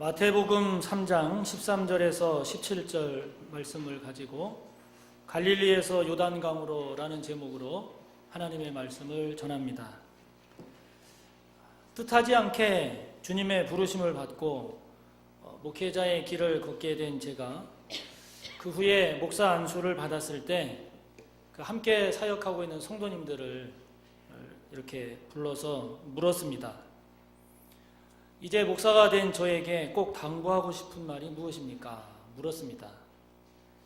마태복음 3장 13절에서 17절 말씀을 가지고 갈릴리에서 요단강으로 라는 제목으로 하나님의 말씀을 전합니다. 뜻하지 않게 주님의 부르심을 받고 목회자의 길을 걷게 된 제가 그 후에 목사 안수를 받았을 때 그 함께 사역하고 있는 성도님들을 이렇게 불러서 물었습니다. 이제 목사가 된 저에게 꼭 당부하고 싶은 말이 무엇입니까? 물었습니다.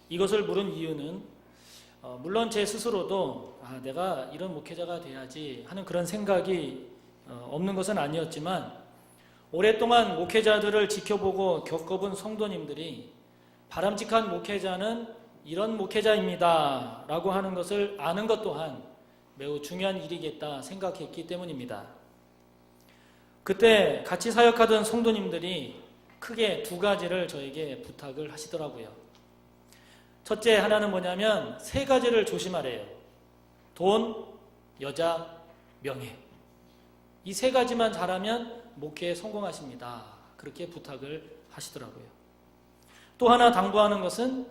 이것을 물은 이유는 물론 제 스스로도 내가 이런 목회자가 돼야지 하는 그런 생각이 없는 것은 아니었지만 오랫동안 목회자들을 지켜보고 겪어본 성도님들이 바람직한 목회자는 이런 목회자입니다 라고 하는 것을 아는 것 또한 매우 중요한 일이겠다 생각했기 때문입니다. 그때 같이 사역하던 성도님들이 크게 두 가지를 저에게 부탁을 하시더라고요. 첫째 하나는 뭐냐면 세 가지를 조심하래요. 돈, 여자, 명예. 이 세 가지만 잘하면 목회에 성공하십니다. 그렇게 부탁을 하시더라고요. 또 하나 당부하는 것은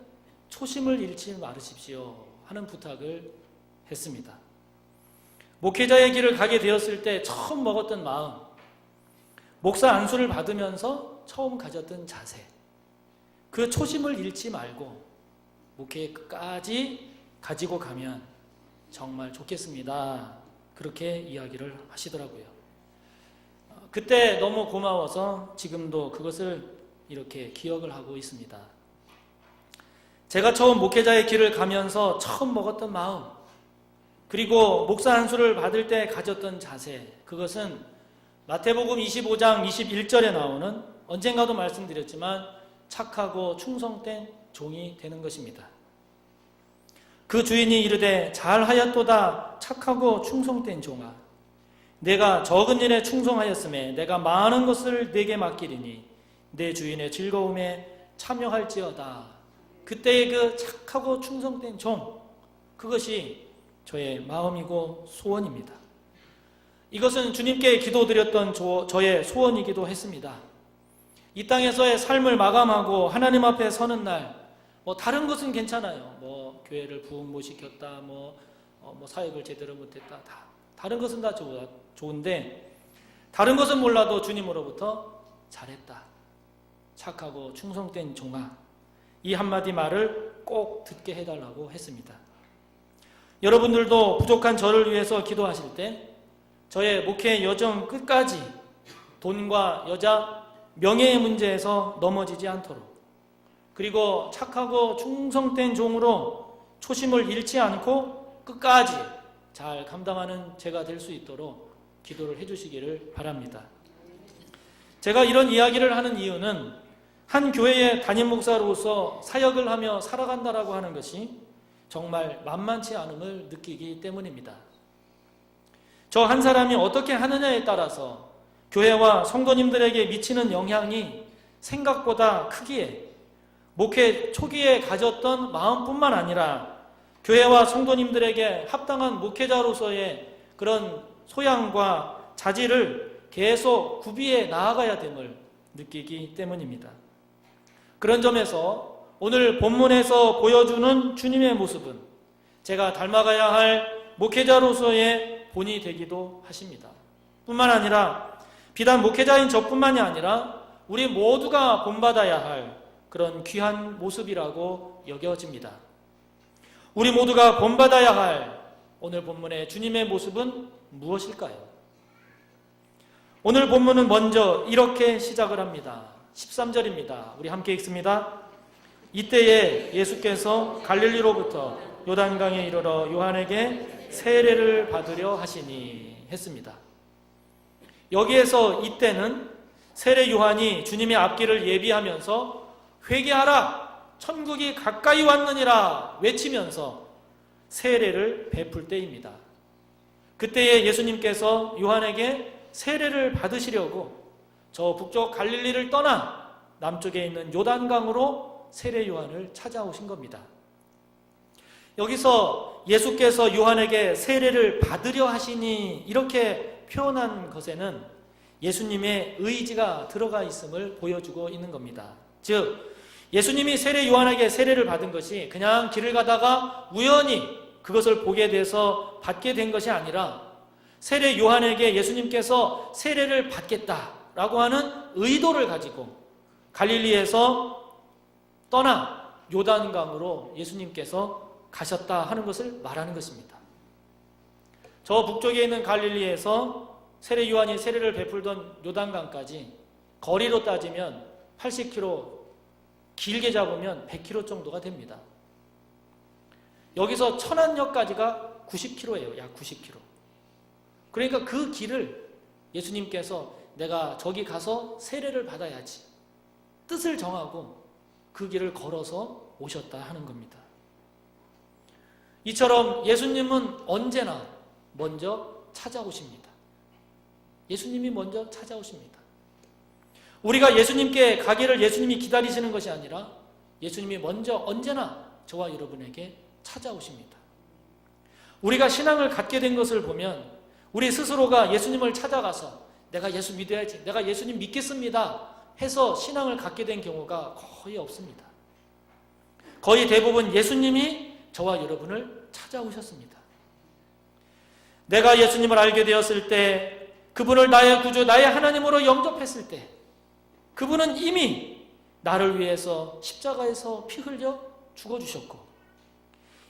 초심을 잃지 말으십시오 하는 부탁을 했습니다. 목회자의 길을 가게 되었을 때 처음 먹었던 마음, 목사 안수를 받으면서 처음 가졌던 자세, 그 초심을 잃지 말고 목회 끝까지 가지고 가면 정말 좋겠습니다. 그렇게 이야기를 하시더라고요. 그때 너무 고마워서 지금도 그것을 이렇게 기억을 하고 있습니다. 제가 처음 목회자의 길을 가면서 처음 먹었던 마음, 그리고 목사 안수를 받을 때 가졌던 자세, 그것은 마태복음 25장 21절에 나오는 언젠가도 말씀드렸지만 착하고 충성된 종이 되는 것입니다. 그 주인이 이르되 잘하였도다 착하고 충성된 종아, 내가 적은 일에 충성하였음에 내가 많은 것을 내게 맡기리니 내 주인의 즐거움에 참여할지어다. 그때의 그 착하고 충성된 종, 그것이 저의 마음이고 소원입니다. 이것은 주님께 기도드렸던 저의 소원이기도 했습니다. 이 땅에서의 삶을 마감하고 하나님 앞에 서는 날, 다른 것은 괜찮아요. 교회를 부흥 못 시켰다, 사역을 제대로 못했다, 다른 것은 다 좋은데, 다른 것은 몰라도 주님으로부터 잘했다, 착하고 충성된 종아, 이 한마디 말을 꼭 듣게 해달라고 했습니다. 여러분들도 부족한 저를 위해서 기도하실 때 저의 목회 여정 끝까지 돈과 여자, 명예의 문제에서 넘어지지 않도록, 그리고 착하고 충성된 종으로 초심을 잃지 않고 끝까지 잘 감당하는 제가 될 수 있도록 기도를 해주시기를 바랍니다. 제가 이런 이야기를 하는 이유는 한 교회의 담임 목사로서 사역을 하며 살아간다라고 하는 것이 정말 만만치 않음을 느끼기 때문입니다. 저 한 사람이 어떻게 하느냐에 따라서 교회와 성도님들에게 미치는 영향이 생각보다 크기에 목회 초기에 가졌던 마음뿐만 아니라 교회와 성도님들에게 합당한 목회자로서의 그런 소양과 자질을 계속 구비해 나아가야 됨을 느끼기 때문입니다. 그런 점에서 오늘 본문에서 보여주는 주님의 모습은 제가 닮아가야 할 목회자로서의 본이 되기도 하십니다. 뿐만 아니라 비단 목회자인 저뿐만이 아니라 우리 모두가 본받아야 할 그런 귀한 모습이라고 여겨집니다. 우리 모두가 본받아야 할 오늘 본문의 주님의 모습은 무엇일까요? 오늘 본문은 먼저 이렇게 시작을 합니다. 13절입니다. 우리 함께 읽습니다. 이때에 예수께서 갈릴리로부터 요단강에 이르러 요한에게 세례를 받으려 하시니 했습니다. 여기에서 이때는 세례 요한이 주님의 앞길을 예비하면서 회개하라, 천국이 가까이 왔느니라 외치면서 세례를 베풀 때입니다. 그때에 예수님께서 요한에게 세례를 받으시려고 저 북쪽 갈릴리를 떠나 남쪽에 있는 요단강으로 세례 요한을 찾아오신 겁니다. 여기서 예수께서 요한에게 세례를 받으려 하시니 이렇게 표현한 것에는 예수님의 의지가 들어가 있음을 보여주고 있는 겁니다. 즉 예수님이 세례 요한에게 세례를 받은 것이 그냥 길을 가다가 우연히 그것을 보게 돼서 받게 된 것이 아니라 세례 요한에게 예수님께서 세례를 받겠다라고 하는 의도를 가지고 갈릴리에서 떠나 요단강으로 예수님께서 가셨다 하는 것을 말하는 것입니다. 저 북쪽에 있는 갈릴리에서 세례 요한이 세례를 베풀던 요단강까지 거리로 따지면 80km, 길게 잡으면 100km 정도가 됩니다. 여기서 천안역까지가 90km예요. 약 90km. 그러니까 그 길을 예수님께서 내가 저기 가서 세례를 받아야지 뜻을 정하고 그 길을 걸어서 오셨다 하는 겁니다. 이처럼 예수님은 언제나 먼저 찾아오십니다. 예수님이 먼저 찾아오십니다. 우리가 예수님께 가기를 예수님이 기다리시는 것이 아니라 예수님이 먼저 언제나 저와 여러분에게 찾아오십니다. 우리가 신앙을 갖게 된 것을 보면 우리 스스로가 예수님을 찾아가서 내가 예수 믿어야지, 내가 예수님 믿겠습니다 해서 신앙을 갖게 된 경우가 거의 없습니다. 거의 대부분 예수님이 저와 여러분을 찾아오셨습니다. 내가 예수님을 알게 되었을 때, 그분을 나의 구주, 나의 하나님으로 영접했을 때 그분은 이미 나를 위해서 십자가에서 피 흘려 죽어주셨고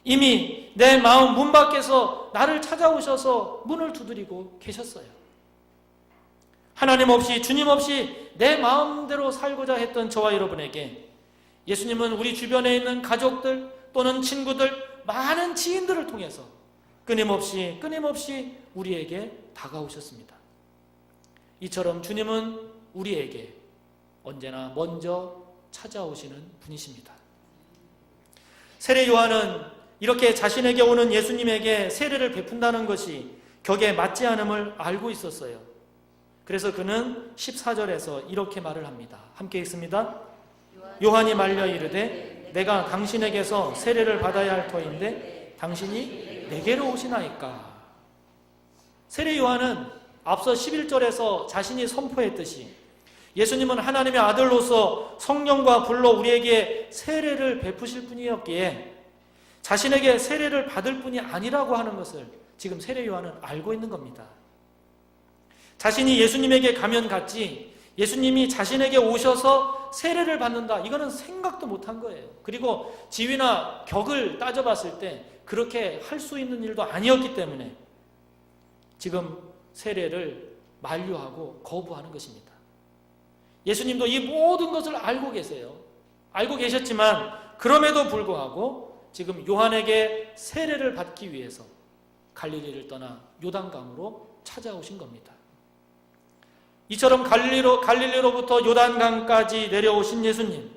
이미 내 마음 문 밖에서 나를 찾아오셔서 문을 두드리고 계셨어요. 하나님 없이, 주님 없이 내 마음대로 살고자 했던 저와 여러분에게 예수님은 우리 주변에 있는 가족들 또는 친구들, 많은 지인들을 통해서 끊임없이 우리에게 다가오셨습니다. 이처럼 주님은 우리에게 언제나 먼저 찾아오시는 분이십니다. 세례 요한은 이렇게 자신에게 오는 예수님에게 세례를 베푼다는 것이 격에 맞지 않음을 알고 있었어요. 그래서 그는 14절에서 이렇게 말을 합니다. 함께 읽습니다. 요한이 말려 이르되 내가 당신에게서 세례를 받아야 할 터인데 당신이 내게로 오시나이까. 세례 요한은 앞서 11절에서 자신이 선포했듯이 예수님은 하나님의 아들로서 성령과 불로 우리에게 세례를 베푸실 분이었기에 자신에게 세례를 받을 분이 아니라고 하는 것을 지금 세례 요한은 알고 있는 겁니다. 자신이 예수님에게 가면 갔지 예수님이 자신에게 오셔서 세례를 받는다, 이거는 생각도 못한 거예요. 그리고 지위나 격을 따져봤을 때 그렇게 할 수 있는 일도 아니었기 때문에 지금 세례를 만류하고 거부하는 것입니다. 예수님도 이 모든 것을 알고 계세요. 알고 계셨지만 그럼에도 불구하고 지금 요한에게 세례를 받기 위해서 갈릴리를 떠나 요단강으로 찾아오신 겁니다. 이처럼 갈릴리로부터 요단강까지 내려오신 예수님,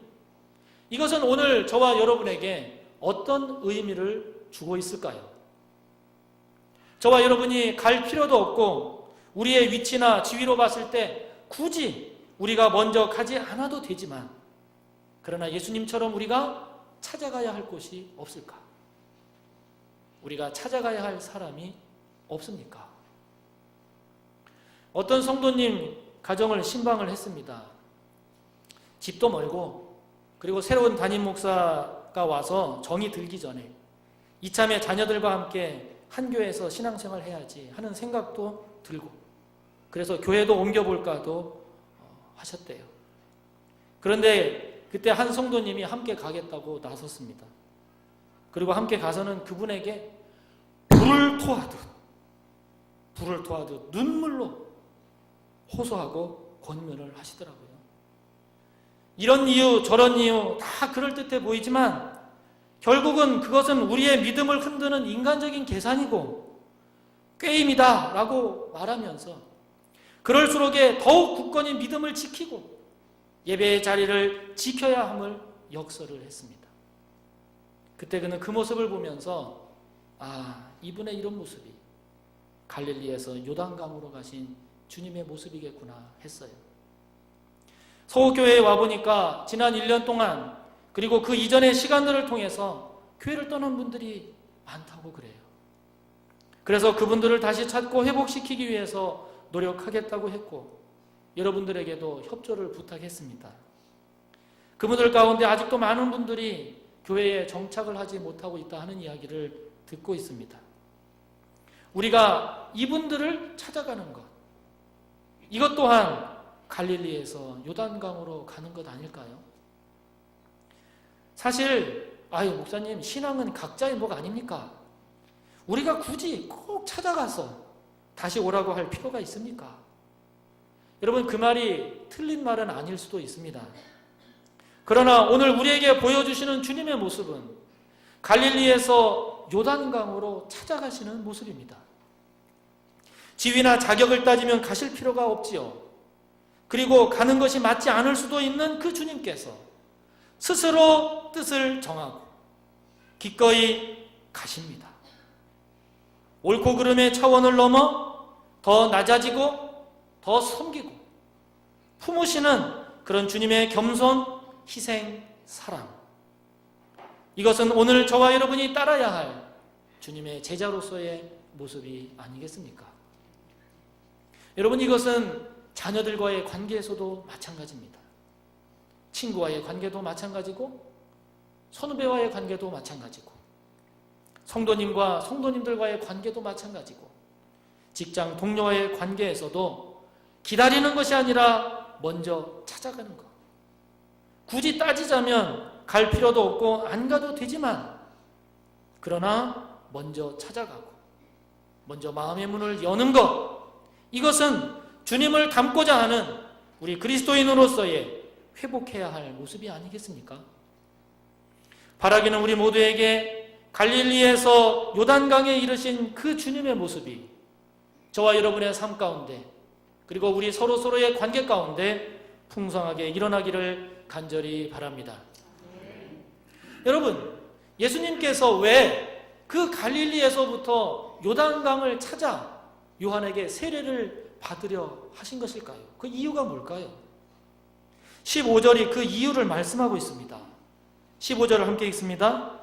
이것은 오늘 저와 여러분에게 어떤 의미를 주고 있을까요? 저와 여러분이 갈 필요도 없고 우리의 위치나 지위로 봤을 때 굳이 우리가 먼저 가지 않아도 되지만 그러나 예수님처럼 우리가 찾아가야 할 곳이 없을까? 우리가 찾아가야 할 사람이 없습니까? 어떤 성도님 가정을 신방을 했습니다. 집도 멀고 그리고 새로운 담임 목사가 와서 정이 들기 전에 이참에 자녀들과 함께 한 교회에서 신앙생활 해야지 하는 생각도 들고 그래서 교회도 옮겨볼까도 하셨대요. 그런데 그때 한 성도님이 함께 가겠다고 나섰습니다. 그리고 함께 가서는 그분에게 불을 토하듯 눈물로 호소하고 권면을 하시더라고요. 이런 이유 저런 이유 다 그럴듯해 보이지만 결국은 그것은 우리의 믿음을 흔드는 인간적인 계산이고 꾀임이다 라고 말하면서 그럴수록에 더욱 굳건히 믿음을 지키고 예배의 자리를 지켜야 함을 역설을 했습니다. 그때 그는 그 모습을 보면서 이분의 이런 모습이 갈릴리에서 요단강으로 가신 주님의 모습이겠구나 했어요. 서울교회에 와보니까 지난 1년 동안 그리고 그 이전의 시간들을 통해서 교회를 떠난 분들이 많다고 그래요. 그래서 그분들을 다시 찾고 회복시키기 위해서 노력하겠다고 했고 여러분들에게도 협조를 부탁했습니다. 그분들 가운데 아직도 많은 분들이 교회에 정착을 하지 못하고 있다 하는 이야기를 듣고 있습니다. 우리가 이분들을 찾아가는 것, 이것 또한 갈릴리에서 요단강으로 가는 것 아닐까요? 사실 목사님, 신앙은 각자의 목 아닙니까? 우리가 굳이 꼭 찾아가서 다시 오라고 할 필요가 있습니까? 여러분, 그 말이 틀린 말은 아닐 수도 있습니다. 그러나 오늘 우리에게 보여주시는 주님의 모습은 갈릴리에서 요단강으로 찾아가시는 모습입니다. 지위나 자격을 따지면 가실 필요가 없지요. 그리고 가는 것이 맞지 않을 수도 있는 그 주님께서 스스로 뜻을 정하고 기꺼이 가십니다. 옳고 그름의 차원을 넘어 더 낮아지고 더 섬기고 품으시는 그런 주님의 겸손, 희생, 사랑. 이것은 오늘 저와 여러분이 따라야 할 주님의 제자로서의 모습이 아니겠습니까? 여러분, 이것은 자녀들과의 관계에서도 마찬가지입니다. 친구와의 관계도 마찬가지고 선후배와의 관계도 마찬가지고 성도님과 성도님들과의 관계도 마찬가지고 직장 동료와의 관계에서도 기다리는 것이 아니라 먼저 찾아가는 것. 굳이 따지자면 갈 필요도 없고 안 가도 되지만 그러나 먼저 찾아가고 먼저 마음의 문을 여는 것, 이것은 주님을 닮고자 하는 우리 그리스도인으로서의 회복해야 할 모습이 아니겠습니까? 바라기는 우리 모두에게 갈릴리에서 요단강에 이르신 그 주님의 모습이 저와 여러분의 삶 가운데 그리고 우리 서로서로의 관계 가운데 풍성하게 일어나기를 간절히 바랍니다. 여러분, 예수님께서 왜 그 갈릴리에서부터 요단강을 찾아 요한에게 세례를 받으려 하신 것일까요? 그 이유가 뭘까요? 15절이 그 이유를 말씀하고 있습니다. 15절을 함께 읽습니다.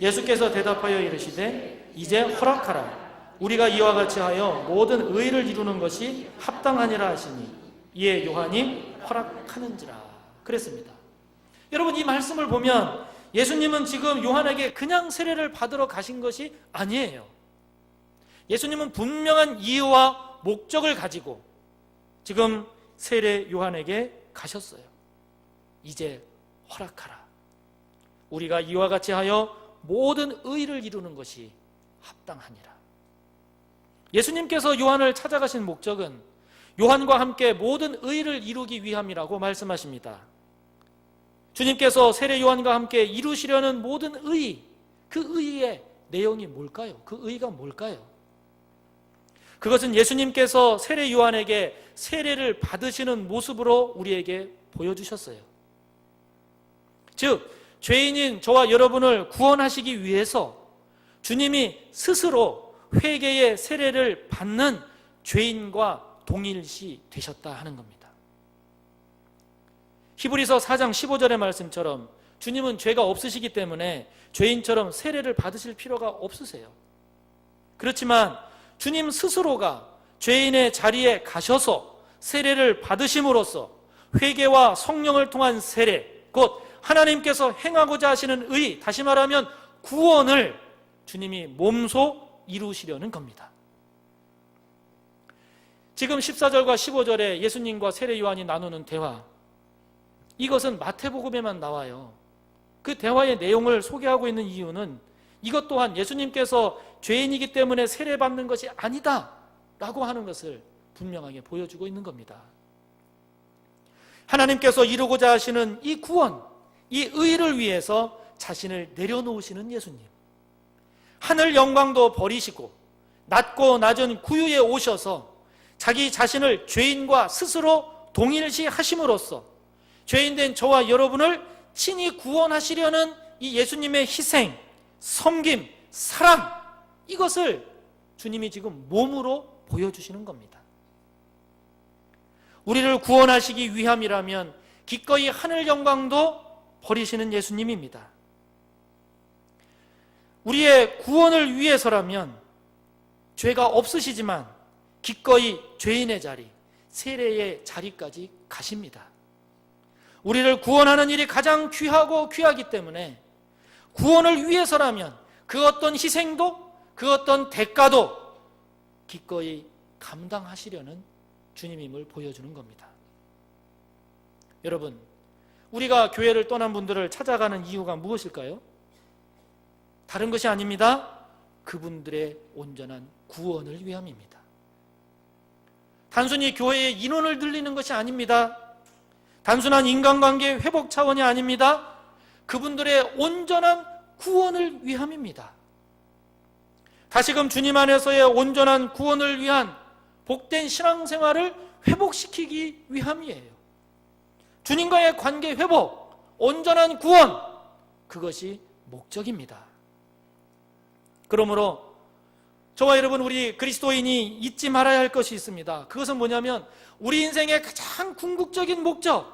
예수께서 대답하여 이르시되 이제 허락하라. 우리가 이와 같이 하여 모든 의를 이루는 것이 합당하니라 하시니 이에 요한이 허락하는지라 그랬습니다. 여러분, 이 말씀을 보면 예수님은 지금 요한에게 그냥 세례를 받으러 가신 것이 아니에요. 예수님은 분명한 이유와 목적을 가지고 지금 세례 요한에게 가셨어요. 이제 허락하라. 우리가 이와 같이 하여 모든 의를 이루는 것이 합당하니라. 예수님께서 요한을 찾아가신 목적은 요한과 함께 모든 의를 이루기 위함이라고 말씀하십니다. 주님께서 세례 요한과 함께 이루시려는 모든 의, 그 의의 내용이 뭘까요? 그 의가 뭘까요? 그것은 예수님께서 세례 요한에게 세례를 받으시는 모습으로 우리에게 보여주셨어요. 즉, 죄인인 저와 여러분을 구원하시기 위해서 주님이 스스로 회개의 세례를 받는 죄인과 동일시 되셨다 하는 겁니다. 히브리서 4장 15절의 말씀처럼 주님은 죄가 없으시기 때문에 죄인처럼 세례를 받으실 필요가 없으세요. 그렇지만 주님 스스로가 죄인의 자리에 가셔서 세례를 받으심으로써 회개와 성령을 통한 세례, 곧 하나님께서 행하고자 하시는 의, 다시 말하면 구원을 주님이 몸소 이루시려는 겁니다. 지금 14절과 15절에 예수님과 세례 요한이 나누는 대화, 이것은 마태복음에만 나와요. 그 대화의 내용을 소개하고 있는 이유는 이것 또한 예수님께서 죄인이기 때문에 세례받는 것이 아니다 라고 하는 것을 분명하게 보여주고 있는 겁니다. 하나님께서 이루고자 하시는 이 구원, 이 의를 위해서 자신을 내려놓으시는 예수님, 하늘 영광도 버리시고 낮고 낮은 구유에 오셔서 자기 자신을 죄인과 스스로 동일시 하심으로써 죄인된 저와 여러분을 친히 구원하시려는 이 예수님의 희생, 섬김, 사랑, 이것을 주님이 지금 몸으로 보여주시는 겁니다. 우리를 구원하시기 위함이라면 기꺼이 하늘 영광도 버리시는 예수님입니다. 우리의 구원을 위해서라면 죄가 없으시지만 기꺼이 죄인의 자리, 세례의 자리까지 가십니다. 우리를 구원하는 일이 가장 귀하고 귀하기 때문에 구원을 위해서라면 그 어떤 희생도 그 어떤 대가도 기꺼이 감당하시려는 주님임을 보여주는 겁니다. 여러분, 우리가 교회를 떠난 분들을 찾아가는 이유가 무엇일까요? 다른 것이 아닙니다. 그분들의 온전한 구원을 위함입니다. 단순히 교회의 인원을 늘리는 것이 아닙니다. 단순한 인간관계 회복 차원이 아닙니다. 그분들의 온전한 구원을 위함입니다. 다시금 주님 안에서의 온전한 구원을 위한 복된 신앙생활을 회복시키기 위함이에요. 주님과의 관계 회복, 온전한 구원, 그것이 목적입니다. 그러므로 저와 여러분, 우리 그리스도인이 잊지 말아야 할 것이 있습니다. 그것은 뭐냐면 우리 인생의 가장 궁극적인 목적,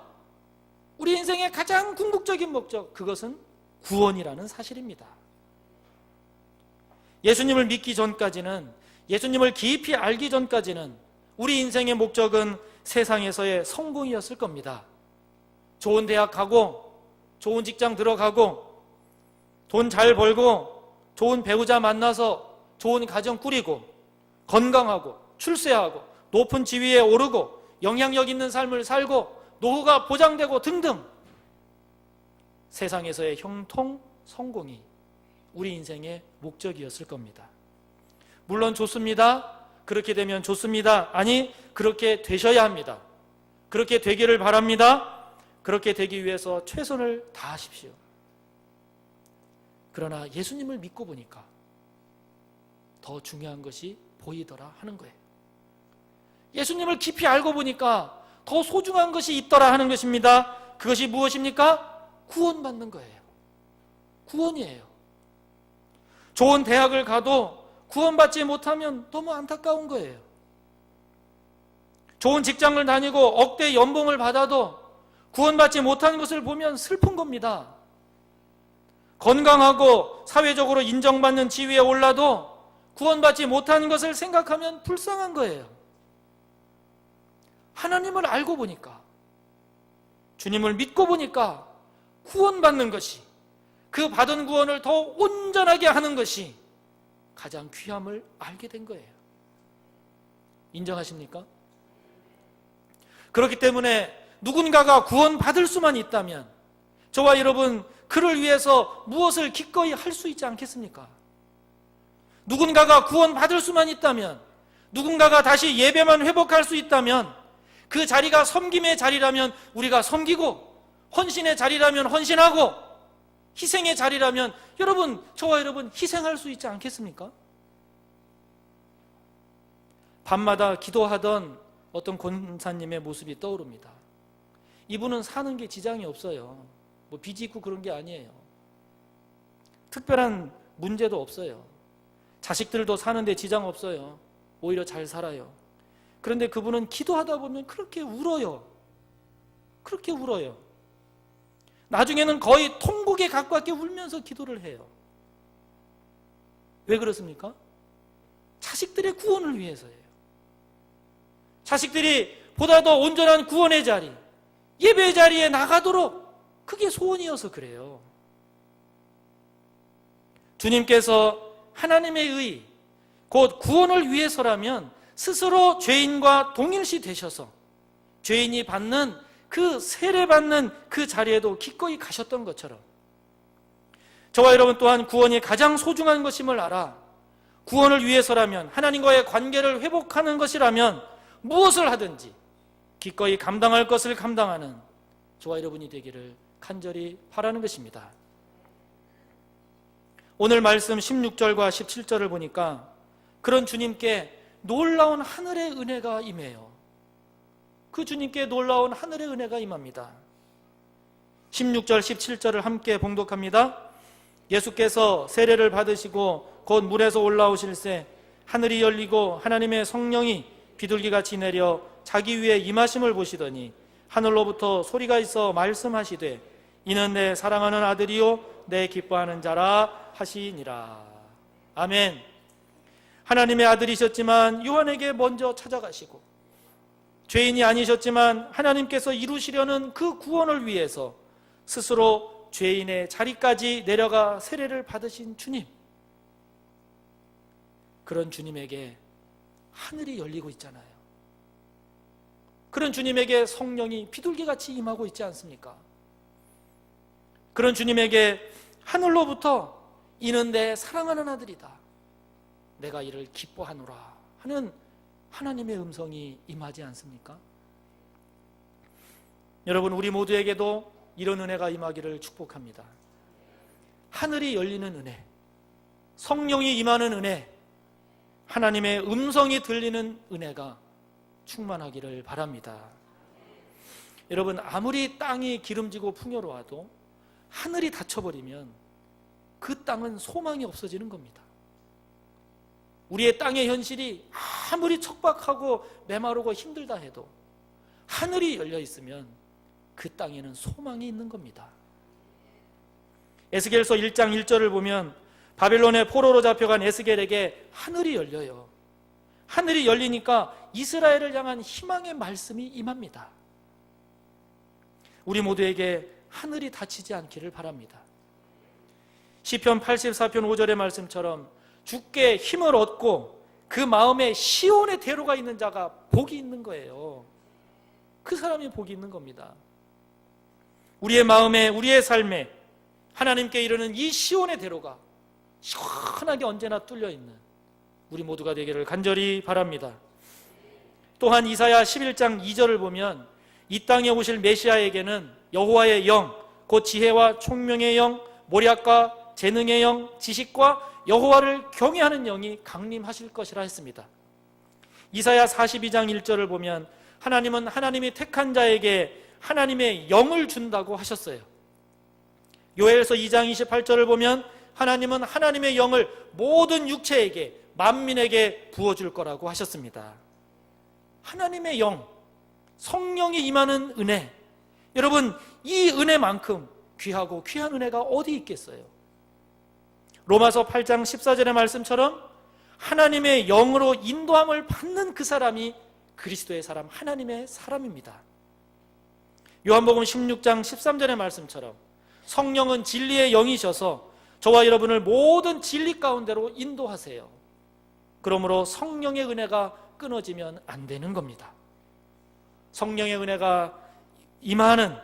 우리 인생의 가장 궁극적인 목적, 그것은 구원이라는 사실입니다. 예수님을 믿기 전까지는, 예수님을 깊이 알기 전까지는 우리 인생의 목적은 세상에서의 성공이었을 겁니다. 좋은 대학 가고, 좋은 직장 들어가고, 돈 잘 벌고, 좋은 배우자 만나서 좋은 가정 꾸리고, 건강하고, 출세하고, 높은 지위에 오르고, 영향력 있는 삶을 살고, 노후가 보장되고 등등, 세상에서의 형통, 성공이 우리 인생의 목적이었을 겁니다. 물론 좋습니다. 그렇게 되면 좋습니다. 아니, 그렇게 되셔야 합니다. 그렇게 되기를 바랍니다. 그렇게 되기 위해서 최선을 다하십시오. 그러나 예수님을 믿고 보니까 더 중요한 것이 보이더라 하는 거예요. 예수님을 깊이 알고 보니까 더 소중한 것이 있더라 하는 것입니다. 그것이 무엇입니까? 구원받는 거예요. 구원이에요. 좋은 대학을 가도 구원받지 못하면 너무 안타까운 거예요. 좋은 직장을 다니고 억대 연봉을 받아도 구원받지 못하는 것을 보면 슬픈 겁니다. 건강하고 사회적으로 인정받는 지위에 올라도 구원받지 못하는 것을 생각하면 불쌍한 거예요. 하나님을 알고 보니까, 주님을 믿고 보니까 구원받는 것이, 그 받은 구원을 더 온전하게 하는 것이 가장 귀함을 알게 된 거예요. 인정하십니까? 그렇기 때문에 누군가가 구원받을 수만 있다면 저와 여러분, 그를 위해서 무엇을 기꺼이 할 수 있지 않겠습니까? 누군가가 구원받을 수만 있다면, 누군가가 다시 예배만 회복할 수 있다면, 그 자리가 섬김의 자리라면 우리가 섬기고, 헌신의 자리라면 헌신하고, 희생의 자리라면 여러분, 저와 여러분 희생할 수 있지 않겠습니까? 밤마다 기도하던 어떤 권사님의 모습이 떠오릅니다. 이분은 사는 게 지장이 없어요. 뭐 빚이 있고 그런 게 아니에요. 특별한 문제도 없어요. 자식들도 사는데 지장 없어요. 오히려 잘 살아요. 그런데 그분은 기도하다 보면 그렇게 울어요. 그렇게 울어요. 나중에는 거의 통곡에 가깝게 울면서 기도를 해요. 왜 그렇습니까? 자식들의 구원을 위해서예요. 자식들이 보다 더 온전한 구원의 자리, 예배의 자리에 나가도록, 그게 소원이어서 그래요. 주님께서 하나님의 의, 곧 구원을 위해서라면 스스로 죄인과 동일시 되셔서 죄인이 받는 그 세례받는 그 자리에도 기꺼이 가셨던 것처럼, 저와 여러분 또한 구원이 가장 소중한 것임을 알아 구원을 위해서라면, 하나님과의 관계를 회복하는 것이라면 무엇을 하든지 기꺼이 감당할 것을 감당하는 저와 여러분이 되기를 간절히 바라는 것입니다. 오늘 말씀 16절과 17절을 보니까 그런 주님께 놀라운 하늘의 은혜가 임해요. 그 주님께 놀라운 하늘의 은혜가 임합니다. 16절 17절을 함께 봉독합니다. 예수께서 세례를 받으시고 곧 물에서 올라오실새 하늘이 열리고 하나님의 성령이 비둘기같이 내려 자기 위에 임하심을 보시더니 하늘로부터 소리가 있어 말씀하시되 이는 내 사랑하는 아들이요 내 기뻐하는 자라 하시니라. 아멘. 하나님의 아들이셨지만 요한에게 먼저 찾아가시고 죄인이 아니셨지만 하나님께서 이루시려는 그 구원을 위해서 스스로 죄인의 자리까지 내려가 세례를 받으신 주님, 그런 주님에게 하늘이 열리고 있잖아요. 그런 주님에게 성령이 비둘기같이 임하고 있지 않습니까? 그런 주님에게 하늘로부터 이는 내 사랑하는 아들이다, 내가 이를 기뻐하노라 하는 하나님의 음성이 임하지 않습니까? 여러분, 우리 모두에게도 이런 은혜가 임하기를 축복합니다. 하늘이 열리는 은혜, 성령이 임하는 은혜, 하나님의 음성이 들리는 은혜가 충만하기를 바랍니다. 여러분, 아무리 땅이 기름지고 풍요로워도 하늘이 닫혀버리면 그 땅은 소망이 없어지는 겁니다. 우리의 땅의 현실이 아무리 척박하고 메마르고 힘들다 해도 하늘이 열려 있으면 그 땅에는 소망이 있는 겁니다. 에스겔서 1장 1절을 보면 바벨론의 포로로 잡혀간 에스겔에게 하늘이 열려요. 하늘이 열리니까 이스라엘을 향한 희망의 말씀이 임합니다. 우리 모두에게 하늘이 닫히지 않기를 바랍니다. 시편 84편 5절의 말씀처럼 주께 힘을 얻고 그 마음에 시온의 대로가 있는 자가 복이 있는 거예요. 그 사람이 복이 있는 겁니다. 우리의 마음에, 우리의 삶에 하나님께 이르는 이 시온의 대로가 시원하게 언제나 뚫려 있는 우리 모두가 되기를 간절히 바랍니다. 또한 이사야 11장 2절을 보면 이 땅에 오실 메시아에게는 여호와의 영, 곧 지혜와 총명의 영, 모략과 재능의 영, 지식과 여호와를 경외하는 영이 강림하실 것이라 했습니다. 이사야 42장 1절을 보면 하나님은 하나님이 택한 자에게 하나님의 영을 준다고 하셨어요. 요엘서 2장 28절을 보면 하나님은 하나님의 영을 모든 육체에게, 만민에게 부어줄 거라고 하셨습니다. 하나님의 영, 성령이 임하는 은혜, 여러분, 이 은혜만큼 귀하고 귀한 은혜가 어디 있겠어요? 로마서 8장 14절의 말씀처럼 하나님의 영으로 인도함을 받는 그 사람이 그리스도의 사람, 하나님의 사람입니다. 요한복음 16장 13절의 말씀처럼 성령은 진리의 영이셔서 저와 여러분을 모든 진리 가운데로 인도하세요. 그러므로 성령의 은혜가 끊어지면 안 되는 겁니다. 성령의 은혜가 임하는,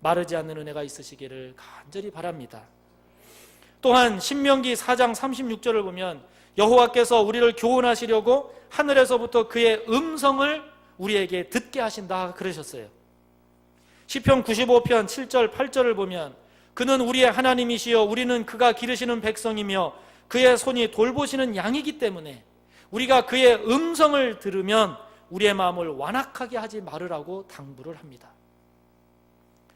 마르지 않는 은혜가 있으시기를 간절히 바랍니다. 또한 신명기 4장 36절을 보면 여호와께서 우리를 교훈하시려고 하늘에서부터 그의 음성을 우리에게 듣게 하신다 그러셨어요. 시편 95편 7절 8절을 보면 그는 우리의 하나님이시여 우리는 그가 기르시는 백성이며 그의 손이 돌보시는 양이기 때문에 우리가 그의 음성을 들으면 우리의 마음을 완악하게 하지 말으라고 당부를 합니다.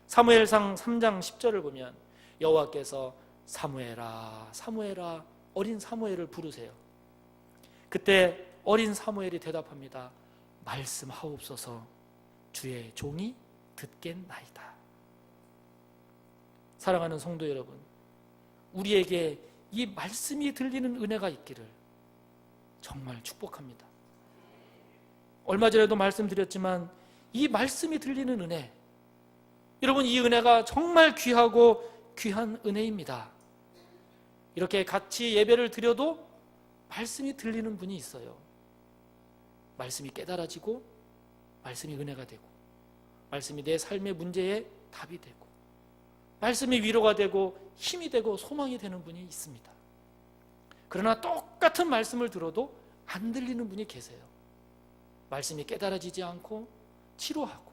사무엘상 3장 10절을 보면 여호와께서 사무엘아 사무엘아 어린 사무엘을 부르세요. 그때 어린 사무엘이 대답합니다. 말씀하옵소서 주의 종이 듣겠나이다. 사랑하는 성도 여러분, 우리에게 이 말씀이 들리는 은혜가 있기를 정말 축복합니다. 얼마 전에도 말씀드렸지만 이 말씀이 들리는 은혜, 여러분, 이 은혜가 정말 귀하고 귀한 은혜입니다. 이렇게 같이 예배를 드려도 말씀이 들리는 분이 있어요. 말씀이 깨달아지고 말씀이 은혜가 되고 말씀이 내 삶의 문제에 답이 되고 말씀이 위로가 되고 힘이 되고 소망이 되는 분이 있습니다. 그러나 똑같은 말씀을 들어도 안 들리는 분이 계세요. 말씀이 깨달아지지 않고 치료하고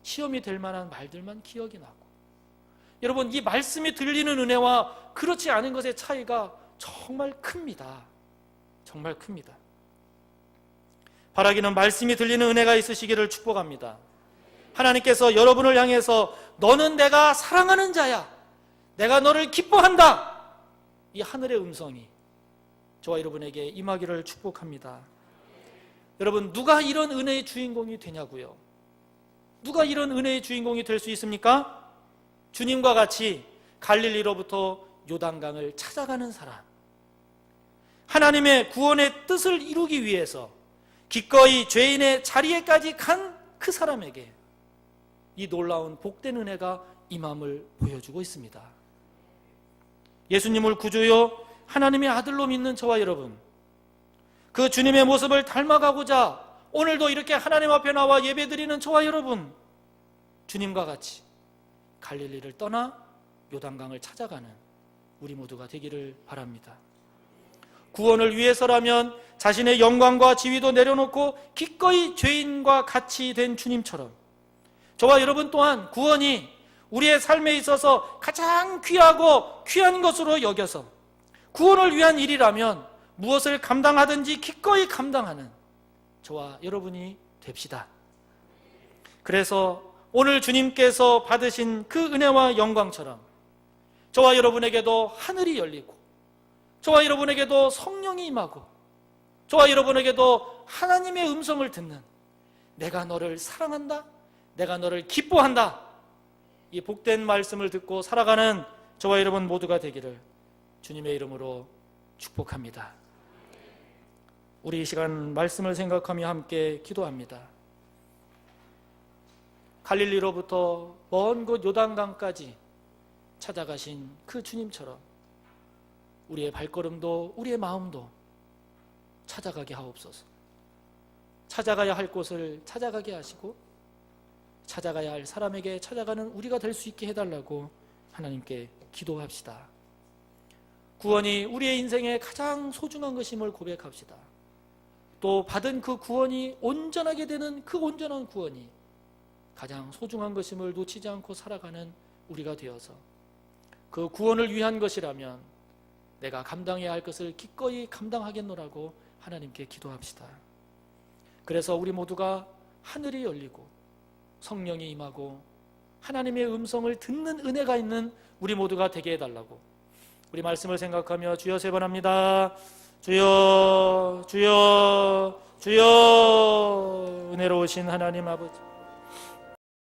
시험이 될 만한 말들만 기억이 나고. 여러분, 이 말씀이 들리는 은혜와 그렇지 않은 것의 차이가 정말 큽니다. 정말 큽니다. 바라기는 말씀이 들리는 은혜가 있으시기를 축복합니다. 하나님께서 여러분을 향해서 너는 내가 사랑하는 자야, 내가 너를 기뻐한다, 이 하늘의 음성이 저와 여러분에게 임하기를 축복합니다. 여러분, 누가 이런 은혜의 주인공이 되냐고요? 누가 이런 은혜의 주인공이 될 수 있습니까? 주님과 같이 갈릴리로부터 요단강을 찾아가는 사람, 하나님의 구원의 뜻을 이루기 위해서 기꺼이 죄인의 자리에까지 간 그 사람에게 이 놀라운 복된 은혜가 임함을 보여주고 있습니다. 예수님을 구주요 하나님의 아들로 믿는 저와 여러분, 그 주님의 모습을 닮아가고자 오늘도 이렇게 하나님 앞에 나와 예배드리는 저와 여러분, 주님과 같이 갈릴리를 떠나 요단강을 찾아가는 우리 모두가 되기를 바랍니다. 구원을 위해서라면 자신의 영광과 지위도 내려놓고 기꺼이 죄인과 같이 된 주님처럼 저와 여러분 또한 구원이 우리의 삶에 있어서 가장 귀한 것으로 여겨서 구원을 위한 일이라면 무엇을 감당하든지 기꺼이 감당하는 저와 여러분이 됩시다. 그래서 오늘 주님께서 받으신 그 은혜와 영광처럼 저와 여러분에게도 하늘이 열리고 저와 여러분에게도 성령이 임하고 저와 여러분에게도 하나님의 음성을 듣는, 내가 너를 사랑한다, 내가 너를 기뻐한다, 이 복된 말씀을 듣고 살아가는 저와 여러분 모두가 되기를 주님의 이름으로 축복합니다. 우리 이 시간 말씀을 생각하며 함께 기도합니다. 갈릴리로부터 먼 곳 요단강까지 찾아가신 그 주님처럼 우리의 발걸음도 우리의 마음도 찾아가게 하옵소서. 찾아가야 할 곳을 찾아가게 하시고 찾아가야 할 사람에게 찾아가는 우리가 될 수 있게 해달라고 하나님께 기도합시다. 구원이 우리의 인생에 가장 소중한 것임을 고백합시다. 또 받은 그 구원이 온전하게 되는 그 온전한 구원이 가장 소중한 것임을 놓치지 않고 살아가는 우리가 되어서 그 구원을 위한 것이라면 내가 감당해야 할 것을 기꺼이 감당하겠노라고 하나님께 기도합시다. 그래서 우리 모두가 하늘이 열리고 성령이 임하고 하나님의 음성을 듣는 은혜가 있는 우리 모두가 되게 해달라고 우리 말씀을 생각하며 주여 세 번 합니다. 주여 주여 주여. 은혜로우신 하나님 아버지,